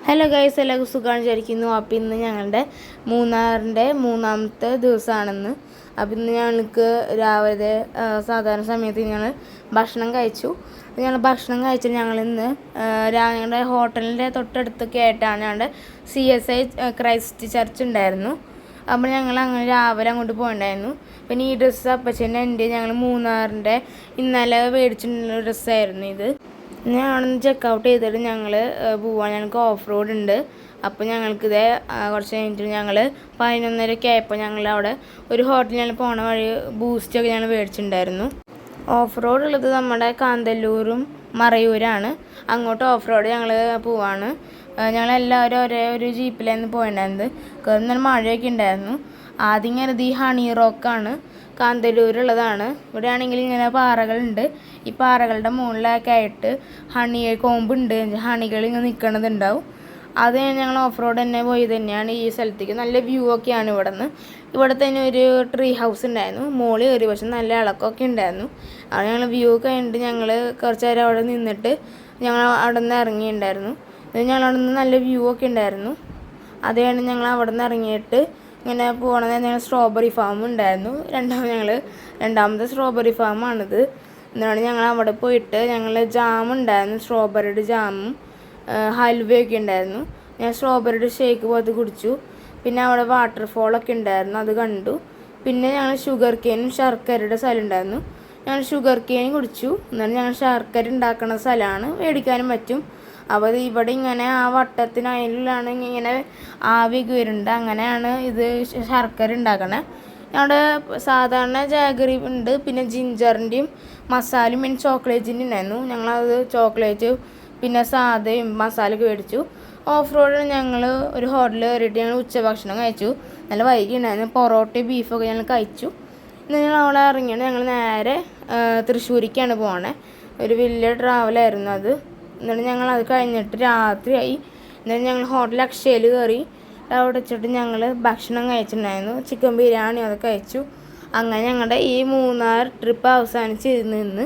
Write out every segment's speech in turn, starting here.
Hello guys, എല്ലാവർക്കും സുഖമാണ് വിചാരിക്കുന്നു. അപ്പോൾ ഇന്ന് ഞങ്ങളുടെ മൂന്നാറിൻ്റെ മൂന്നാമത്തെ ദിവസമാണെന്ന്. അപ്പോൾ ഇന്ന് ഞങ്ങൾക്ക് രാവിലെ സാധാരണ സമയത്ത് ഞങ്ങൾ ഭക്ഷണം കഴിച്ചു. ഞങ്ങൾ ഭക്ഷണം കഴിച്ചിട്ട് ഞങ്ങളിന്ന് ഞങ്ങളുടെ ഹോട്ടലിൻ്റെ തൊട്ടടുത്തൊക്കെ ആയിട്ടാണ് ഞങ്ങളുടെ CSI ക്രൈസ്റ്റ് ചർച്ച് ഉണ്ടായിരുന്നു. അപ്പോൾ ഞങ്ങൾ അങ്ങനെ രാവിലെ അങ്ങോട്ട് പോയിട്ടുണ്ടായിരുന്നു. പിന്നെ ഈ ഡ്രസ്സ് അപ്പച്ചൻ്റെ എൻ്റെ ഞങ്ങൾ മൂന്നാറിൻ്റെ ഇന്നലെ മേടിച്ചിട്ടുള്ള ഡ്രസ്സായിരുന്നു ഇത്. ഞാൻ അവിടെ നിന്ന് ചെക്കൗട്ട് ചെയ്തിട്ട് ഞങ്ങൾ പോവാൻ ഞങ്ങൾക്ക് ഓഫ് റോഡ് ഉണ്ട്. അപ്പോൾ ഞങ്ങൾക്കിത് കുറച്ച് കഴിഞ്ഞിട്ട് ഞങ്ങൾ 11:30 ആയപ്പോൾ ഞങ്ങൾ അവിടെ ഒരു ഹോട്ടലിൽ ഞങ്ങൾ പോണ വഴി ബൂസ്റ്റൊക്കെ ഞങ്ങൾ മേടിച്ചിട്ടുണ്ടായിരുന്നു. ഓഫ് റോഡ് ഉള്ളത് നമ്മുടെ കാന്തല്ലൂരും മറയൂരാണ്. അങ്ങോട്ട് ഓഫ് റോഡ് ഞങ്ങൾ പോവാണ്. ഞങ്ങളെല്ലാവരും ഒരു ജീപ്പിലായിരുന്നു പോയിട്ടുണ്ടായിരുന്നത്. നല്ല മഴയൊക്കെ ഉണ്ടായിരുന്നു. ആദ്യം കരുതി ഹണി റോക്കാണ്, കാന്തല്ലൂരുള്ളതാണ്. ഇവിടെ ആണെങ്കിൽ ഇങ്ങനെ പാറകളുണ്ട്. ഈ പാറകളുടെ മുകളിലൊക്കെ ആയിട്ട് കോമ്പുണ്ട്, ഹണികൾ ഇങ്ങനെ നിൽക്കണതുണ്ടാവും. അത് ഞങ്ങൾ ഓഫ് റോഡ് തന്നെ പോയി തന്നെയാണ് ഈ സ്ഥലത്തേക്ക്. നല്ല വ്യൂ ഒക്കെയാണ് ഇവിടെ തന്നെ ഒരു ട്രീ ഹൗസ് ഉണ്ടായിരുന്നു. മോളിൽ കയറി, പക്ഷെ നല്ല ഇളക്കമൊക്കെ ഉണ്ടായിരുന്നു. അവിടെ ഞങ്ങൾ വ്യൂ കഴിഞ്ഞിട്ട് ഞങ്ങൾ കുറച്ച് നേരം അവിടെ നിന്നിട്ട് ഞങ്ങൾ അവിടെ നിന്ന് ഇറങ്ങിയിട്ടുണ്ടായിരുന്നു. ഞങ്ങൾ അവിടെ നിന്ന് നല്ല വ്യൂ ഒക്കെ ഉണ്ടായിരുന്നു. അത് കഴിഞ്ഞ് ഞങ്ങൾ അവിടെ നിന്ന് ഇറങ്ങിയിട്ട് ഇങ്ങനെ പോകണത് ഞങ്ങൾ സ്ട്രോബെറി ഫാം ഉണ്ടായിരുന്നു. രണ്ടാമത്തെ സ്ട്രോബെറി ഫാമാണിത്. എന്നാണ് ഞങ്ങൾ അവിടെ പോയിട്ട് ഞങ്ങൾ ജാം ഉണ്ടായിരുന്നു, സ്ട്രോബെറിയുടെ ജാമും ഹൽവയൊക്കെ ഉണ്ടായിരുന്നു. ഞാൻ സ്ട്രോബെറിയുടെ ഷേക്ക് പോലത്തെ കുടിച്ചു. പിന്നെ അവിടെ വാട്ടർഫോളൊക്കെ ഉണ്ടായിരുന്നു, അത് കണ്ടു. പിന്നെ ഞങ്ങൾ ഷുഗർ കെയിനും ശർക്കരയുടെ സ്ഥലം ഉണ്ടായിരുന്നു. ഞങ്ങൾ ഷുഗർ കെയിൻ കുടിച്ചു. എന്നാലും ഞങ്ങൾ ശർക്കര ഉണ്ടാക്കുന്ന സ്ഥലമാണ്, മേടിക്കാനും പറ്റും. അപ്പോൾ ഇവിടെ ഇങ്ങനെ ആ വട്ടത്തിനയിലാണ് ഇങ്ങനെ ആവിയൊക്കെ വരുന്നുണ്ട്. അങ്ങനെയാണ് ഇത് ശർക്കര ഉണ്ടാക്കണേ. അവിടെ സാധാരണ ജാഗറി ഉണ്ട്, പിന്നെ ജിഞ്ചറിൻ്റെയും മസാലയും പിന്നെ ചോക്ലേറ്റിൻ്റെ ഉണ്ടായിരുന്നു. ഞങ്ങളത് ചോക്ലേറ്റ് പിന്നെ സാധയും മസാലയൊക്കെ മേടിച്ചു. ഓഫ് റോഡിൽ ഞങ്ങൾ ഒരു ഹോട്ടലിൽ കയറിയിട്ട് ഞങ്ങൾ ഉച്ചഭക്ഷണം കഴിച്ചു. നല്ല വൈകി ഉണ്ടായിരുന്നു. പൊറോട്ടയും ബീഫൊക്കെ ഞങ്ങൾ കഴിച്ചു. ഇന്ന് ഞങ്ങൾ അവിടെ ഇറങ്ങിയാണ് ഞങ്ങൾ നേരെ തൃശ്ശൂരിക്കാണ് പോകണേ. ഒരു വലിയ ട്രാവലായിരുന്നു അത്. എന്നിട്ട് ഞങ്ങൾ അത് കഴിഞ്ഞിട്ട് രാത്രിയായി. എന്നിട്ട് ഞങ്ങൾ ഹോട്ടൽ അക്ഷയയിൽ കയറി. അവിടെ വെച്ചിട്ട് ഞങ്ങൾ ഭക്ഷണം കഴിച്ചിട്ടുണ്ടായിരുന്നു. ചിക്കൻ ബിരിയാണി അതൊക്കെ കഴിച്ചു. അങ്ങനെ ഞങ്ങളുടെ ഈ മൂന്നാർ ട്രിപ്പ് അവസാനിച്ച് നിന്ന്.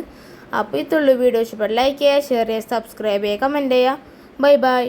അപ്പോൾ ഈ തുള്ളി വീഡിയോ ഇഷ്ടപ്പെട്ട ലൈക്ക് ചെയ്യുക, ഷെയർ ചെയ്യുക, സബ്സ്ക്രൈബ് ചെയ്യുക, കമൻറ്റ് ചെയ്യുക. Bye bye.